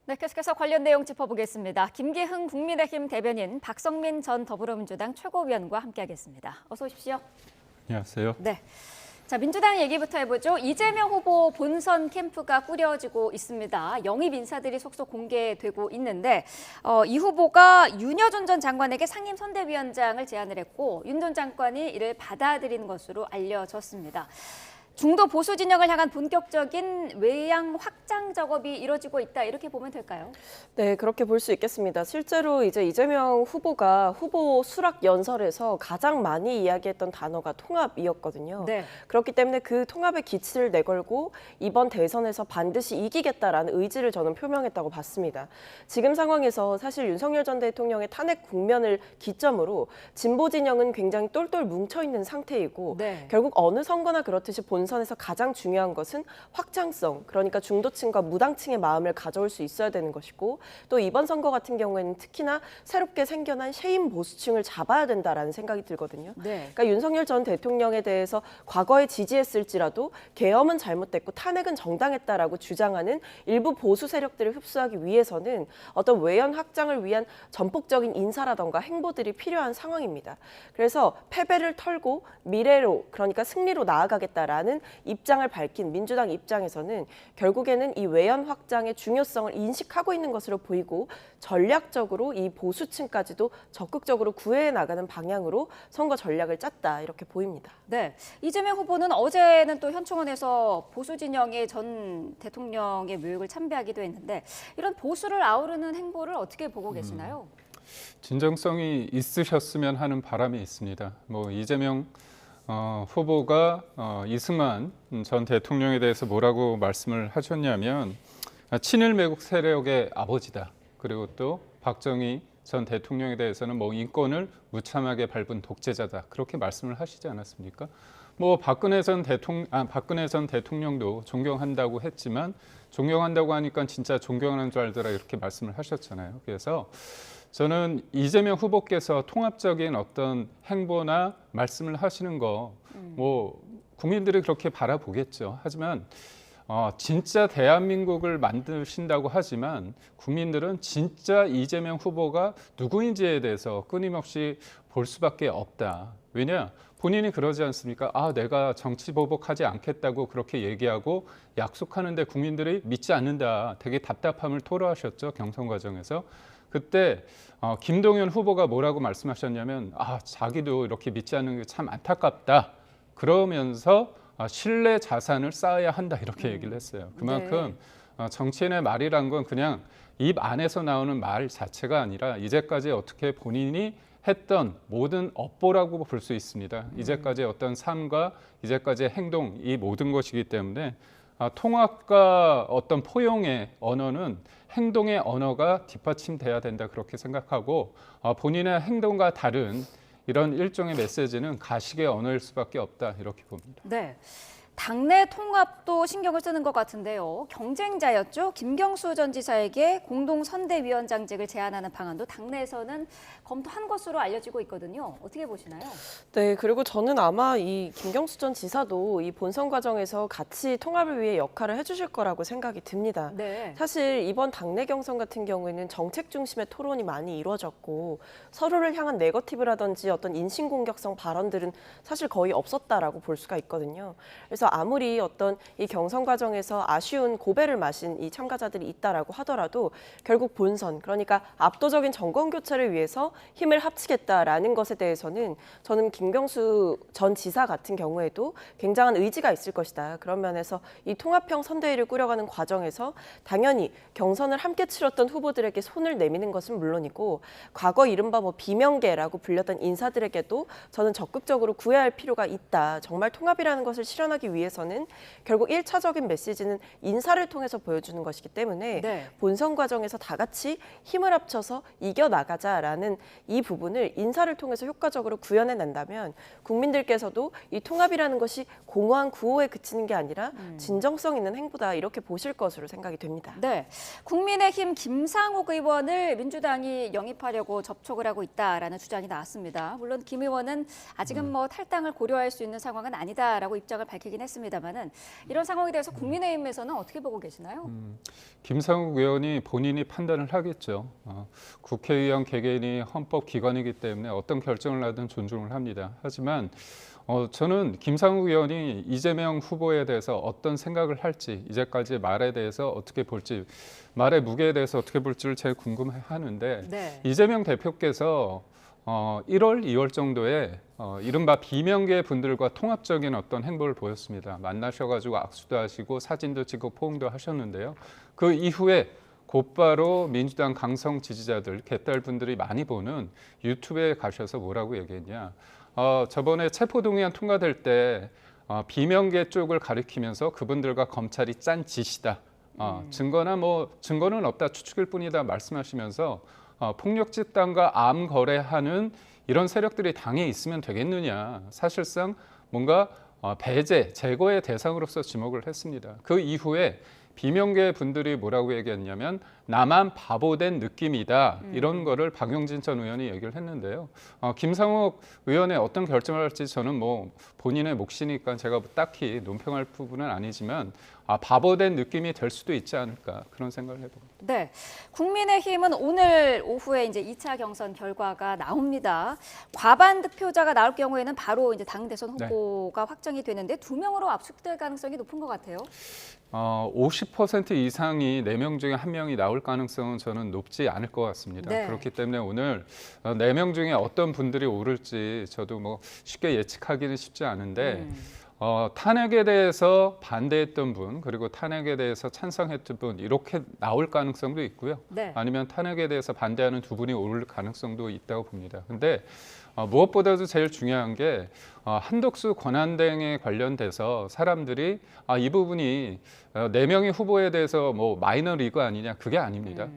네, 계속해서 관련 내용 짚어보겠습니다. 김기흥 국민의힘 대변인, 박성민 전 더불어민주당 최고위원과 함께하겠습니다. 어서 오십시오. 안녕하세요. 네. 자, 민주당 얘기부터 해보죠. 이재명 후보 본선 캠프가 꾸려지고 있습니다. 영입 인사들이 속속 공개되고 있는데 이 후보가 윤여준 전 장관에게 상임선대위원장을 제안을 했고 윤 전 장관이 이를 받아들인 것으로 알려졌습니다. 중도 보수 진영을 향한 본격적인 외양 확장 작업이 이뤄지고 있다, 이렇게 보면 될까요? 네, 그렇게 볼 수 있겠습니다. 실제로 이제 이재명 후보가 후보 수락 연설에서 가장 많이 이야기했던 단어가 통합이었거든요. 네. 그렇기 때문에 그 통합의 기치를 내걸고 이번 대선에서 반드시 이기겠다라는 의지를 저는 표명했다고 봤습니다. 지금 상황에서 사실 윤석열 전 대통령의 탄핵 국면을 기점으로 진보 진영은 굉장히 똘똘 뭉쳐 있는 상태이고 네. 결국 어느 선거나 그렇듯이 본선에서 가장 중요한 것은 확장성, 그러니까 중도층과 무당층의 마음을 가져올 수 있어야 되는 것이고, 또 이번 선거 같은 경우에는 특히나 새롭게 생겨난 쉐임 보수층을 잡아야 된다라는 생각이 들거든요. 네. 그러니까 윤석열 전 대통령에 대해서 과거에 지지했을지라도 계엄은 잘못됐고 탄핵은 정당했다라고 주장하는 일부 보수 세력들을 흡수하기 위해서는 어떤 외연 확장을 위한 전폭적인 인사라던가 행보들이 필요한 상황입니다. 그래서 패배를 털고 미래로, 그러니까 승리로 나아가겠다라는 입장을 밝힌 민주당 입장에서는 결국에는 이 외연 확장의 중요성을 인식하고 있는 것으로 보이고, 전략적으로 이 보수층까지도 적극적으로 구애해 나가는 방향으로 선거 전략을 짰다, 이렇게 보입니다. 네, 이재명 후보는 어제는 또 현충원에서 보수 진영의 전 대통령의 묘역을 참배하기도 했는데, 이런 보수를 아우르는 행보를 어떻게 보고 계시나요? 진정성이 있으셨으면 하는 바람이 있습니다. 이재명 후보가 이승만 전 대통령에 대해서 뭐라고 말씀을 하셨냐면 친일 매국 세력의 아버지다. 그리고 또 박정희 전 대통령에 대해서는 인권을 무참하게 밟은 독재자다. 그렇게 말씀을 하시지 않았습니까? 박근혜 전 대통령도 존경한다고 했지만 존경한다고 하니까 진짜 존경하는 줄 알더라, 이렇게 말씀을 하셨잖아요. 그래서 저는 이재명 후보께서 통합적인 어떤 행보나 말씀을 하시는 거 국민들이 그렇게 바라보겠죠. 하지만 진짜 대한민국을 만드신다고 하지만 국민들은 진짜 이재명 후보가 누구인지에 대해서 끊임없이 볼 수밖에 없다. 왜냐? 본인이 그러지 않습니까? 내가 정치 보복하지 않겠다고 그렇게 얘기하고 약속하는데 국민들이 믿지 않는다. 되게 답답함을 토로하셨죠, 경선 과정에서. 그때 김동연 후보가 뭐라고 말씀하셨냐면 자기도 이렇게 믿지 않는 게 참 안타깝다. 그러면서 신뢰 자산을 쌓아야 한다, 이렇게 얘기를 했어요. 그만큼 정치인의 말이란 건 그냥 입 안에서 나오는 말 자체가 아니라 이제까지 어떻게 본인이 했던 모든 업보라고 볼 수 있습니다. 이제까지의 어떤 삶과 이제까지의 행동, 이 모든 것이기 때문에 통합과 어떤 포용의 언어는 행동의 언어가 뒷받침돼야 된다, 그렇게 생각하고 본인의 행동과 다른 이런 일종의 메시지는 가식의 언어일 수밖에 없다, 이렇게 봅니다. 네. 당내 통합도 신경을 쓰는 것 같은데요. 경쟁자였죠. 김경수 전 지사에게 공동선대위원장직을 제안하는 방안도 당내에서는 검토한 것으로 알려지고 있거든요. 어떻게 보시나요? 네, 그리고 저는 아마 이 김경수 전 지사도 이 본선 과정에서 같이 통합을 위해 역할을 해주실 거라고 생각이 듭니다. 네. 사실 이번 당내 경선 같은 경우에는 정책 중심의 토론이 많이 이루어졌고 서로를 향한 네거티브라든지 어떤 인신공격성 발언들은 사실 거의 없었다라고 볼 수가 있거든요. 그래서 아무리 어떤 이 경선 과정에서 아쉬운 고배를 마신 이 참가자들이 있다라고 하더라도 결국 본선, 그러니까 압도적인 정권 교체를 위해서 힘을 합치겠다라는 것에 대해서는 저는 김경수 전 지사 같은 경우에도 굉장한 의지가 있을 것이다. 그런 면에서 이 통합형 선대위를 꾸려가는 과정에서 당연히 경선을 함께 치렀던 후보들에게 손을 내미는 것은 물론이고 과거 이른바 비명계라고 불렸던 인사들에게도 저는 적극적으로 구애할 필요가 있다. 정말 통합이라는 것을 실현하기 위해서는 결국 1차적인 메시지는 인사를 통해서 보여주는 것이기 때문에 본선 과정에서 다 같이 힘을 합쳐서 이겨나가자라는 이 부분을 인사를 통해서 효과적으로 구현해낸다면 국민들께서도 이 통합이라는 것이 공허한 구호에 그치는 게 아니라 진정성 있는 행보다, 이렇게 보실 것으로 생각이 됩니다. 네, 국민의힘 김상욱 의원을 민주당이 영입하려고 접촉을 하고 있다라는 주장이 나왔습니다. 물론 김 의원은 아직은 탈당을 고려할 수 있는 상황은 아니다라고 입장을 밝히긴 했습니다만은 이런 상황에 대해서 국민의힘에서는 어떻게 보고 계시나요? 김상욱 의원이 본인이 판단을 하겠죠. 국회의원 개개인이 헌법기관이기 때문에 어떤 결정을 하든 존중을 합니다. 하지만 저는 김상욱 의원이 이재명 후보에 대해서 어떤 생각을 할지, 이제까지 말에 대해서 어떻게 볼지, 말의 무게에 대해서 어떻게 볼지를 제일 궁금해하는데 네. 이재명 대표께서 1월, 2월 정도에 이른바 비명계 분들과 통합적인 어떤 행보를 보였습니다. 만나셔가지고 악수도 하시고 사진도 찍고 포옹도 하셨는데요. 그 이후에 곧바로 민주당 강성 지지자들, 개딸 분들이 많이 보는 유튜브에 가셔서 뭐라고 얘기했냐. 저번에 체포동의안 통과될 때 비명계 쪽을 가리키면서 그분들과 검찰이 짠 짓이다. 증거는 없다. 추측일 뿐이다. 말씀하시면서 폭력 집단과 암 거래하는 이런 세력들이 당에 있으면 되겠느냐. 사실상 뭔가 배제, 제거의 대상으로서 지목을 했습니다. 그 이후에 비명계 분들이 뭐라고 얘기했냐면 나만 바보된 느낌이다. 이런 거를 박용진 전 의원이 얘기를 했는데요. 김상욱 의원의 어떤 결정을 할지 저는 뭐 본인의 몫이니까 제가 딱히 논평할 부분은 아니지만 바보된 느낌이 될 수도 있지 않을까 그런 생각을 해봅니다. 네, 국민의힘은 오늘 오후에 이제 2차 경선 결과가 나옵니다. 과반 득표자가 나올 경우에는 바로 이제 당 대선 후보가 확정이 되는데 2명으로 압축될 가능성이 높은 것 같아요. 50% 이상이 4명 중에 1명이 나올 가능성은 저는 높지 않을 것 같습니다. 네. 그렇기 때문에 오늘 4명 중에 어떤 분들이 오를지 저도 뭐 쉽게 예측하기는 쉽지 않은데 탄핵에 대해서 반대했던 분 그리고 탄핵에 대해서 찬성했던 분 이렇게 나올 가능성도 있고요. 네. 아니면 탄핵에 대해서 반대하는 2분이 오를 가능성도 있다고 봅니다. 근데 무엇보다도 제일 중요한 게 한덕수 권한대행에 관련돼서 사람들이 이 부분이 4명의 후보에 대해서 뭐 마이너 리그 아니냐 그게 아닙니다.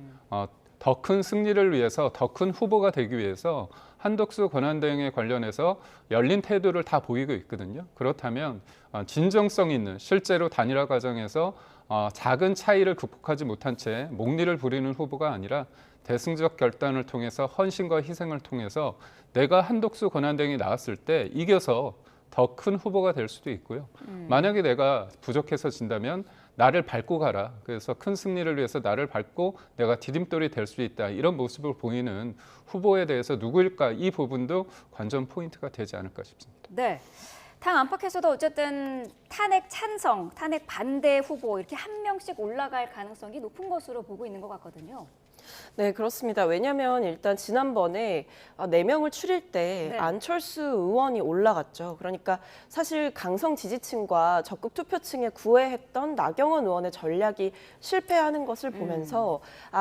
더 큰 승리를 위해서 더 큰 후보가 되기 위해서 한덕수 권한대행에 관련해서 열린 태도를 다 보이고 있거든요. 그렇다면 진정성 있는 실제로 단일화 과정에서 작은 차이를 극복하지 못한 채 목리를 부리는 후보가 아니라 대승적 결단을 통해서 헌신과 희생을 통해서 내가 한덕수 권한대행이 나왔을 때 이겨서 더 큰 후보가 될 수도 있고요. 만약에 내가 부족해서 진다면 나를 밟고 가라. 그래서 큰 승리를 위해서 나를 밟고 내가 디딤돌이 될 수 있다. 이런 모습을 보이는 후보에 대해서 누구일까? 이 부분도 관전 포인트가 되지 않을까 싶습니다. 네. 당 안팎에서도 어쨌든 탄핵 찬성, 탄핵 반대 후보 이렇게 한 명씩 올라갈 가능성이 높은 것으로 보고 있는 것 같거든요. 네, 그렇습니다. 왜냐하면 일단 지난번에 4명을 추릴 때 네. 안철수 의원이 올라갔죠. 그러니까 사실 강성 지지층과 적극 투표층에 구애했던 나경원 의원의 전략이 실패하는 것을 보면서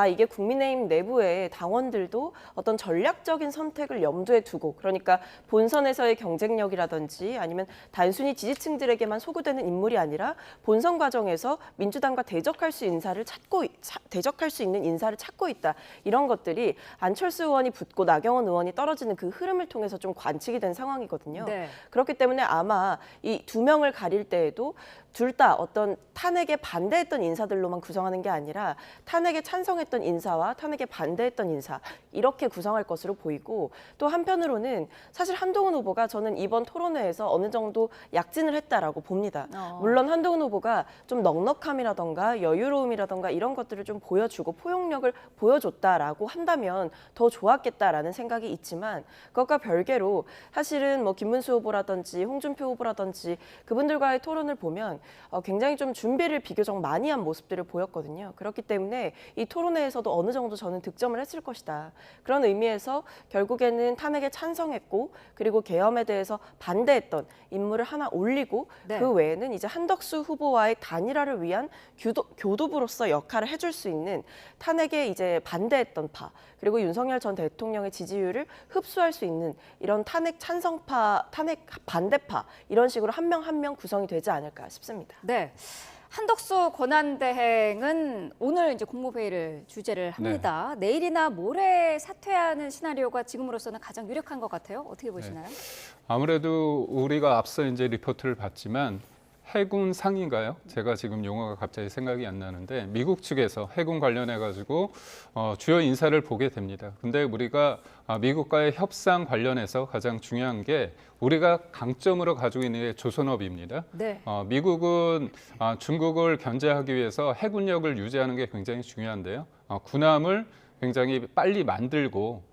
이게 국민의힘 내부의 당원들도 어떤 전략적인 선택을 염두에 두고 그러니까 본선에서의 경쟁력이라든지 아니면 단순히 지지층들에게만 소구되는 인물이 아니라 본선 과정에서 민주당과 대적할 수 있는 인사를 찾고 있다. 이런 것들이 안철수 의원이 붙고 나경원 의원이 떨어지는 그 흐름을 통해서 좀 관측이 된 상황이거든요. 네. 그렇기 때문에 아마 이 2명을 가릴 때에도 둘 다 어떤 탄핵에 반대했던 인사들로만 구성하는 게 아니라 탄핵에 찬성했던 인사와 탄핵에 반대했던 인사 이렇게 구성할 것으로 보이고 또 한편으로는 사실 한동훈 후보가 저는 이번 토론회에서 어느 정도 약진을 했다라고 봅니다. 물론 한동훈 후보가 좀 넉넉함이라던가 여유로움이라던가 이런 것들을 좀 보여주고 포용력을 보여줬다라고 한다면 더 좋았겠다라는 생각이 있지만 그것과 별개로 사실은 뭐 김문수 후보라든지 홍준표 후보라든지 그분들과의 토론을 보면 굉장히 좀 준비를 비교적 많이 한 모습들을 보였거든요. 그렇기 때문에 이 토론회에서도 어느 정도 저는 득점을 했을 것이다. 그런 의미에서 결국에는 탄핵에 찬성했고 그리고 계엄에 대해서 반대했던 인물을 하나 올리고 네. 그 외에는 이제 한덕수 후보와의 단일화를 위한 교두부로서 역할을 해줄 수 있는 탄핵에 이제 반대했던 파 그리고 윤석열 전 대통령의 지지율을 흡수할 수 있는 이런 탄핵 찬성파, 탄핵 반대파 이런 식으로 한 명 한 명 구성이 되지 않을까 싶습니다. 네. 한덕수 권한대행은 오늘 이제 국무회의를 주재를 합니다. 내일이나 모레 사퇴하는 시나리오가 지금으로서는 가장 유력한 것 같아요. 어떻게 보시나요? 아무래도 우리가 앞서 이제 리포트를 봤지만 해군 상인가요? 제가 지금 용어가 갑자기 생각이 안 나는데 미국 측에서 해군 관련해 가지고 주요 인사를 보게 됩니다. 근데 우리가 미국과의 협상 관련해서 가장 중요한 게 우리가 강점으로 가지고 있는 게 조선업입니다. 네. 미국은 중국을 견제하기 위해서 해군력을 유지하는 게 굉장히 중요한데요. 군함을 굉장히 빨리 만들고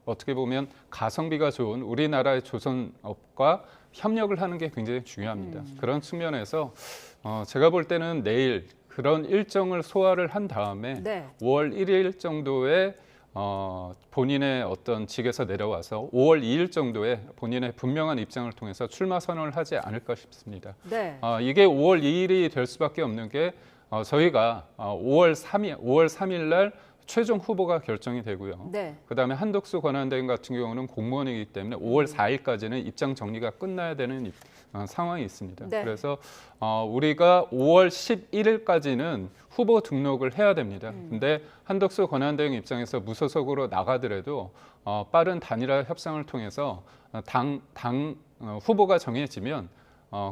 어떻게 보면 가성비가 좋은 우리나라의 조선업과 협력을 하는 게 굉장히 중요합니다. 그런 측면에서 제가 볼 때는 내일 그런 일정을 소화를 한 다음에 네. 5월 1일 정도에 본인의 어떤 직에서 내려와서 5월 2일 정도에 본인의 분명한 입장을 통해서 출마 선언을 하지 않을까 싶습니다. 네. 이게 5월 2일이 될 수밖에 없는 게 저희가 5월 3일 날 최종 후보가 결정이 되고요. 네. 그다음에 한덕수 권한대행 같은 경우는 공무원이기 때문에 5월 4일까지는 입장 정리가 끝나야 되는 상황이 있습니다. 네. 그래서 우리가 5월 11일까지는 후보 등록을 해야 됩니다. 근데 한덕수 권한대행 입장에서 무소속으로 나가더라도 빠른 단일화 협상을 통해서 당 후보가 정해지면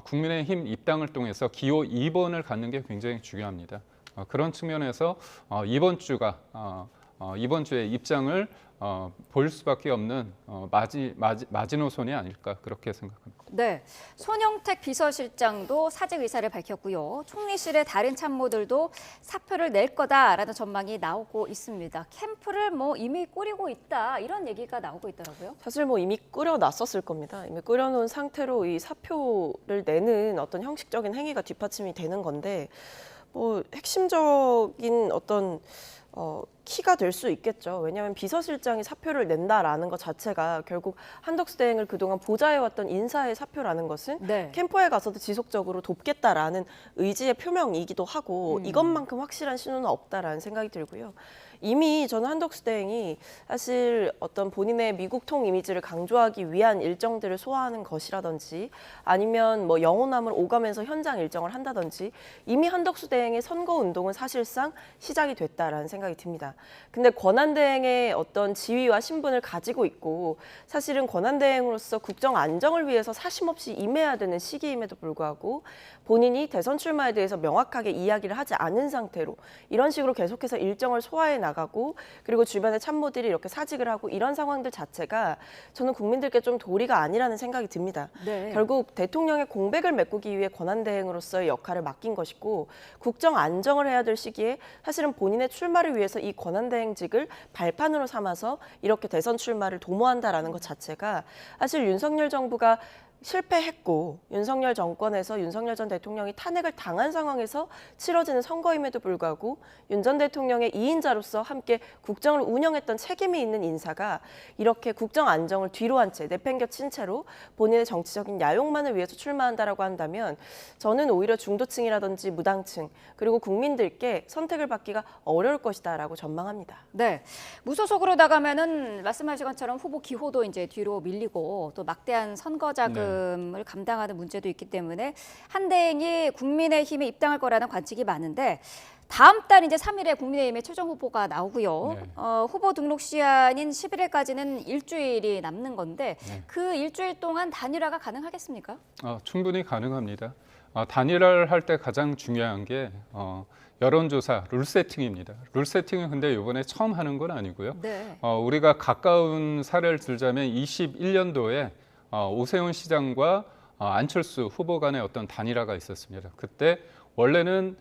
국민의힘 입당을 통해서 기호 2번을 갖는 게 굉장히 중요합니다. 그런 측면에서 이번 주에 입장을 보일 수밖에 없는 마지노선이 아닐까 그렇게 생각합니다. 네, 손영택 비서실장도 사직 의사를 밝혔고요. 총리실의 다른 참모들도 사표를 낼 거다라는 전망이 나오고 있습니다. 캠프를 이미 꾸리고 있다 이런 얘기가 나오고 있더라고요. 사실 이미 끓여놨었을 겁니다. 이미 끓여놓은 상태로 이 사표를 내는 어떤 형식적인 행위가 뒷받침이 되는 건데 핵심적인 어떤 키가 될 수 있겠죠. 왜냐하면 비서실장이 사표를 낸다라는 것 자체가 결국 한덕수 대행을 그동안 보좌해왔던 인사의 사표라는 것은 네. 캠프에 가서도 지속적으로 돕겠다라는 의지의 표명이기도 하고 이것만큼 확실한 신호는 없다라는 생각이 들고요. 이미 저는 한덕수 대행이 사실 어떤 본인의 미국통 이미지를 강조하기 위한 일정들을 소화하는 것이라든지 아니면 영호남을 오가면서 현장 일정을 한다든지 이미 한덕수 대행의 선거 운동은 사실상 시작이 됐다라는 생각이 듭니다. 근데 권한대행의 어떤 지위와 신분을 가지고 있고 사실은 권한대행으로서 국정 안정을 위해서 사심없이 임해야 되는 시기임에도 불구하고 본인이 대선 출마에 대해서 명확하게 이야기를 하지 않은 상태로 이런 식으로 계속해서 일정을 소화해 나가고 그리고 주변의 참모들이 이렇게 사직을 하고 이런 상황들 자체가 저는 국민들께 좀 도리가 아니라는 생각이 듭니다. 네. 결국 대통령의 공백을 메꾸기 위해 권한대행으로서의 역할을 맡긴 것이고 국정 안정을 해야 될 시기에 사실은 본인의 출마를 위해서 이 권한대행직을 발판으로 삼아서 이렇게 대선 출마를 도모한다라는 것 자체가 사실 윤석열 정부가 실패했고 윤석열 정권에서 윤석열 전 대통령이 탄핵을 당한 상황에서 치러지는 선거임에도 불구하고 윤 전 대통령의 2인자로서 함께 국정을 운영했던 책임이 있는 인사가 이렇게 국정 안정을 뒤로 한 채 내팽겨친 채로 본인의 정치적인 야욕만을 위해서 출마한다라고 한다면 저는 오히려 중도층이라든지 무당층 그리고 국민들께 선택을 받기가 어려울 것이다라고 전망합니다. 네, 무소속으로 나가면은 말씀하신 것처럼 후보 기호도 이제 뒤로 밀리고 또 막대한 선거 자금을 감당하는 문제도 있기 때문에 한 대행이 국민의힘에 입당할 거라는 관측이 많은데 다음 달 이제 3일에 국민의힘의 최종 후보가 나오고요. 네. 후보 등록 시한인 11일까지는 일주일이 남는 건데 네. 그 일주일 동안 단일화가 가능하겠습니까? 충분히 가능합니다. 단일화를 할 때 가장 중요한 게 여론조사 룰 세팅입니다. 룰 세팅은 근데 이번에 처음 하는 건 아니고요. 네. 우리가 가까운 사례를 들자면 21년도에 오세훈 시장과 안철수 후보 간의 어떤 단일화가 있었습니다. 그때 원래는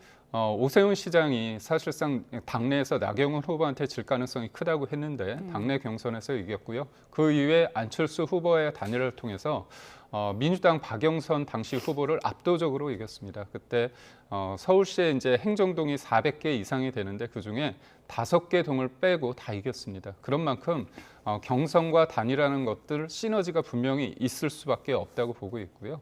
오세훈 시장이 사실상 당내에서 나경원 후보한테 질 가능성이 크다고 했는데 당내 경선에서 이겼고요. 그 이후에 안철수 후보의 단일화를 통해서 민주당 박영선 당시 후보를 압도적으로 이겼습니다. 그때 서울시에 이제 행정동이 400개 이상이 되는데 그중에 5개 동을 빼고 다 이겼습니다. 그런 만큼 경선과 단일화라는 것들 시너지가 분명히 있을 수밖에 없다고 보고 있고요.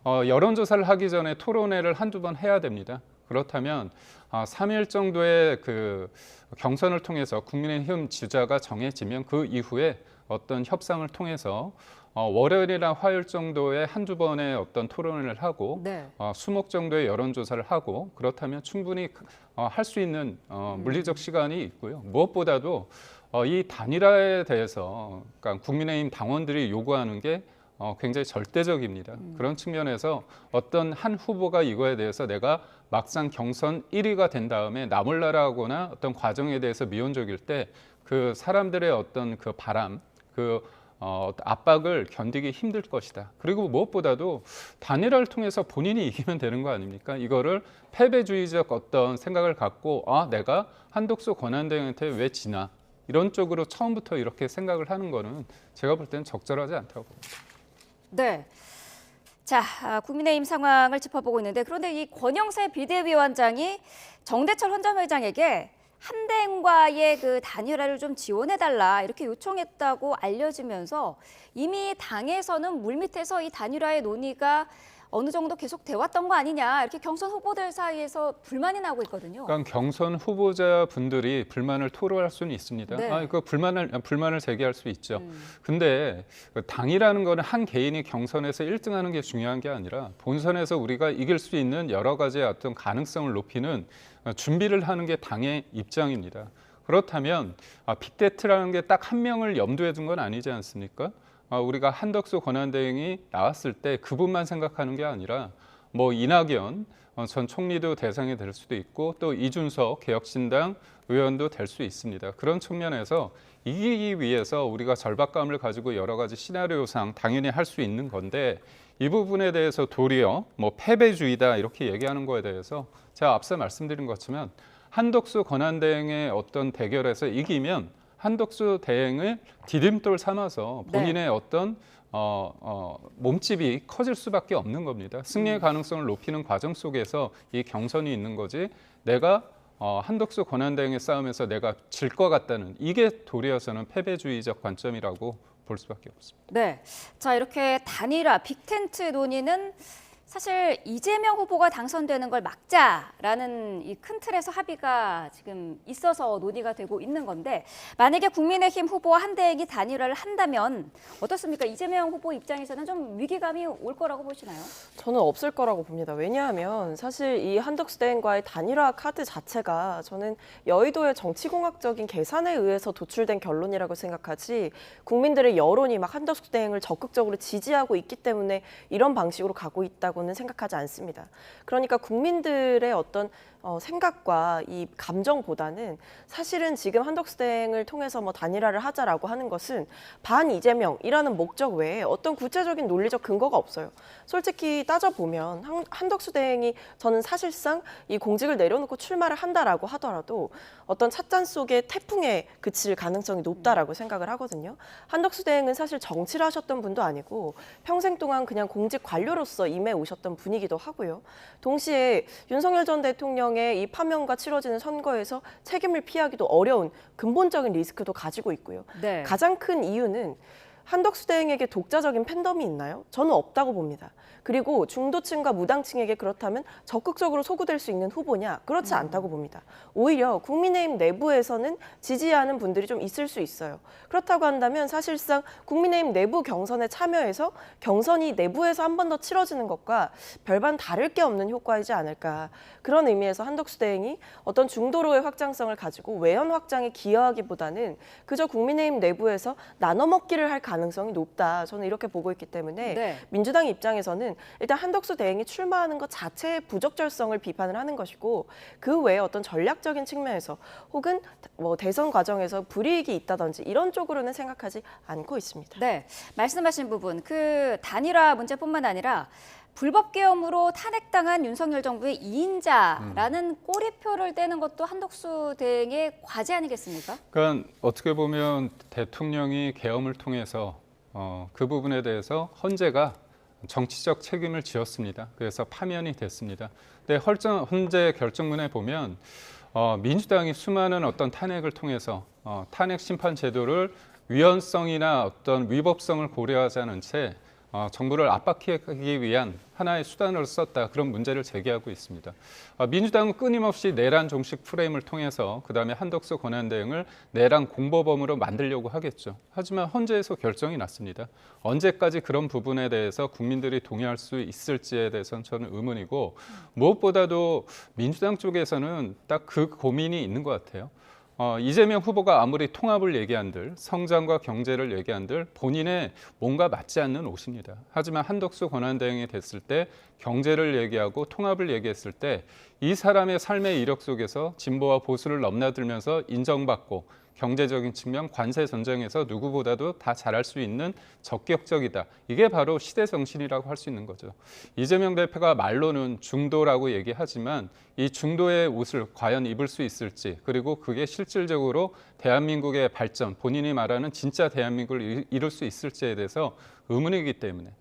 여론조사를 하기 전에 토론회를 한두 번 해야 됩니다. 그렇다면 3일 정도의 그 경선을 통해서 국민의힘 지지자가 정해지면 그 이후에 어떤 협상을 통해서 월요일이나 화요일 정도에 한두 번의 어떤 토론을 하고 네. 수목 정도의 여론조사를 하고 그렇다면 충분히 할 수 있는 물리적 시간이 있고요. 무엇보다도 이 단일화에 대해서 그러니까 국민의힘 당원들이 요구하는 게 굉장히 절대적입니다. 그런 측면에서 어떤 한 후보가 이거에 대해서 내가 막상 경선 1위가 된 다음에 나몰라라거나 어떤 과정에 대해서 미온적일 때 그 사람들의 어떤 그 바람, 그 압박을 견디기 힘들 것이다. 그리고 무엇보다도 단일화를 통해서 본인이 이기면 되는 거 아닙니까? 이거를 패배주의적 어떤 생각을 갖고 내가 한덕수 권한대행한테 왜 지나? 이런 쪽으로 처음부터 이렇게 생각을 하는 거는 제가 볼 때는 적절하지 않다고 봅니다. 네. 자, 국민의힘 상황을 짚어보고 있는데 그런데 이 권영세 비대위원장이 정대철 헌정회장에게 한대행과의 그 단일화를 좀 지원해달라 이렇게 요청했다고 알려지면서 이미 당에서는 물밑에서 이 단일화의 논의가 어느 정도 계속 돼 왔던 거 아니냐 이렇게 경선 후보들 사이에서 불만이 나고 있거든요. 그러니까 경선 후보자분들이 불만을 토로할 수는 있습니다. 네. 그 불만을 제기할 수 있죠. 근데 그 당이라는 거는 한 개인이 경선에서 1등하는 게 중요한 게 아니라 본선에서 우리가 이길 수 있는 여러 가지의 어떤 가능성을 높이는 준비를 하는 게 당의 입장입니다. 그렇다면 빅데이터라는 게 딱 한 명을 염두에 둔 건 아니지 않습니까? 우리가 한덕수 권한대행이 나왔을 때 그분만 생각하는 게 아니라 뭐 이낙연 전 총리도 대상이 될 수도 있고 또 이준석 개혁신당 의원도 될 수 있습니다. 그런 측면에서 이기기 위해서 우리가 절박감을 가지고 여러 가지 시나리오상 당연히 할 수 있는 건데 이 부분에 대해서 도리어 뭐 패배주의다 이렇게 얘기하는 거에 대해서 제가 앞서 말씀드린 것처럼 한덕수 권한대행의 어떤 대결에서 이기면 한덕수 대행을 디딤돌 삼아서 본인의 어떤 몸집이 커질 수밖에 없는 겁니다. 승리의 가능성을 높이는 과정 속에서 이 경선이 있는 거지 내가 한덕수 권한대행의 싸움에서 내가 질 것 같다는 이게 도리어서는 패배주의적 관점이라고 볼 수밖에 없습니다. 네. 자, 이렇게 단일화 빅텐트 논의는 사실 이재명 후보가 당선되는 걸 막자라는 이 큰 틀에서 합의가 지금 있어서 논의가 되고 있는 건데 만약에 국민의힘 후보와 한대행이 단일화를 한다면 어떻습니까? 이재명 후보 입장에서는 좀 위기감이 올 거라고 보시나요? 저는 없을 거라고 봅니다. 왜냐하면 사실 이 한덕수 대행과의 단일화 카드 자체가 저는 여의도의 정치공학적인 계산에 의해서 도출된 결론이라고 생각하지 국민들의 여론이 막 한덕수 대행을 적극적으로 지지하고 있기 때문에 이런 방식으로 가고 있다고는 생각하지 않습니다. 그러니까 국민들의 어떤 생각과 이 감정보다는 사실은 지금 한덕수 대행을 통해서 뭐 단일화를 하자라고 하는 것은 반 이재명이라는 목적 외에 어떤 구체적인 논리적 근거가 없어요. 솔직히 따져보면 한덕수 대행이 저는 사실상 이 공직을 내려놓고 출마를 한다라고 하더라도 어떤 찻잔 속의 태풍에 그칠 가능성이 높다라고 생각을 하거든요. 한덕수 대행은 사실 정치를 하셨던 분도 아니고 평생 동안 그냥 공직 관료로서 임해 오셨던 분이기도 하고요. 동시에 윤석열 전 대통령의 이 파면과 치러지는 선거에서 책임을 피하기도 어려운 근본적인 리스크도 가지고 있고요. 네. 가장 큰 이유는 한덕수 대행에게 독자적인 팬덤이 있나요? 저는 없다고 봅니다. 그리고 중도층과 무당층에게 그렇다면 적극적으로 소구될 수 있는 후보냐? 그렇지 않다고 봅니다. 오히려 국민의힘 내부에서는 지지하는 분들이 좀 있을 수 있어요. 그렇다고 한다면 사실상 국민의힘 내부 경선에 참여해서 경선이 내부에서 한 번 더 치러지는 것과 별반 다를 게 없는 효과이지 않을까. 그런 의미에서 한덕수 대행이 어떤 중도로의 확장성을 가지고 외연 확장에 기여하기보다는 그저 국민의힘 내부에서 나눠먹기를 할 가능성이 높다. 저는 이렇게 보고 있기 때문에 네. 민주당 입장에서는 일단 한덕수 대행이 출마하는 것 자체의 부적절성을 비판을 하는 것이고 그 외에 어떤 전략적인 측면에서 혹은 뭐 대선 과정에서 불이익이 있다든지 이런 쪽으로는 생각하지 않고 있습니다. 네. 말씀하신 부분 그 단일화 문제뿐만 아니라 불법 계엄으로 탄핵당한 윤석열 정부의 2인자라는 꼬리표를 떼는 것도 한덕수 대행의 과제 아니겠습니까? 그러니까 어떻게 보면 대통령이 계엄을 통해서 그 부분에 대해서 헌재가 정치적 책임을 지었습니다. 그래서 파면이 됐습니다. 근데 헌재 결정문에 보면 민주당이 수많은 어떤 탄핵을 통해서 탄핵 심판 제도를 위헌성이나 어떤 위법성을 고려하지 않은 채 정부를 압박하기 위한 하나의 수단으로 썼다. 그런 문제를 제기하고 있습니다. 민주당은 끊임없이 내란 종식 프레임을 통해서 그다음에 한덕수 권한대행을 내란 공범으로 만들려고 하겠죠. 하지만 헌재에서 결정이 났습니다. 언제까지 그런 부분에 대해서 국민들이 동의할 수 있을지에 대해서는 저는 의문이고 무엇보다도 민주당 쪽에서는 딱 그 고민이 있는 것 같아요. 이재명 후보가 아무리 통합을 얘기한들 성장과 경제를 얘기한들 본인의 뭔가 맞지 않는 옷입니다. 하지만 한덕수 권한대행이 됐을 때 경제를 얘기하고 통합을 얘기했을 때 이 사람의 삶의 이력 속에서 진보와 보수를 넘나들면서 인정받고 경제적인 측면, 관세 전쟁에서 누구보다도 다 잘할 수 있는 적격적이다. 이게 바로 시대 정신이라고 할 수 있는 거죠. 이재명 대표가 말로는 중도라고 얘기하지만 이 중도의 옷을 과연 입을 수 있을지, 그리고 그게 실질적으로 대한민국의 발전, 본인이 말하는 진짜 대한민국을 이룰 수 있을지에 대해서 의문이기 때문에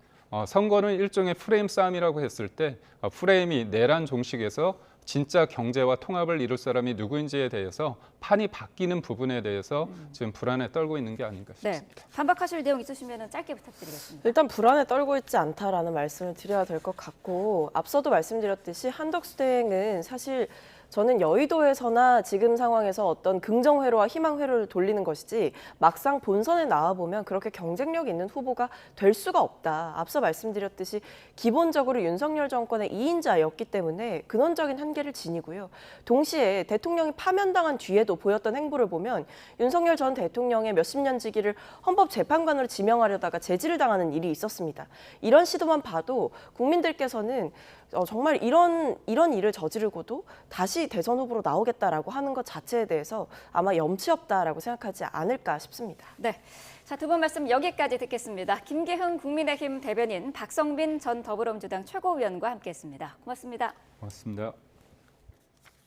선거는 일종의 프레임 싸움이라고 했을 때 프레임이 내란 종식에서 진짜 경제와 통합을 이룰 사람이 누구인지에 대해서 판이 바뀌는 부분에 대해서 지금 불안에 떨고 있는 게 아닌가 싶습니다. 네, 반박하실 내용 있으시면 짧게 부탁드리겠습니다. 일단 불안에 떨고 있지 않다라는 말씀을 드려야 될 것 같고, 앞서도 말씀드렸듯이 한덕수 대행은 사실 저는 여의도에서나 지금 상황에서 어떤 긍정 회로와 희망 회로를 돌리는 것이지 막상 본선에 나와 보면 그렇게 경쟁력 있는 후보가 될 수가 없다. 앞서 말씀드렸듯이 기본적으로 윤석열 정권의 2인자였기 때문에 근원적인 한계를 지니고요. 동시에 대통령이 파면당한 뒤에도 보였던 행보를 보면 윤석열 전 대통령의 몇십 년 지기를 헌법재판관으로 지명하려다가 제지를 당하는 일이 있었습니다. 이런 시도만 봐도 국민들께서는 정말 이런 일을 저지르고도 다시 대선 후보로 나오겠다라고 하는 것 자체에 대해서 아마 염치 없다라고 생각하지 않을까 싶습니다. 네, 자, 두 분 말씀 여기까지 듣겠습니다. 김계흥 국민의힘 대변인, 박성빈 전 더불어민주당 최고위원과 함께했습니다. 고맙습니다. 고맙습니다.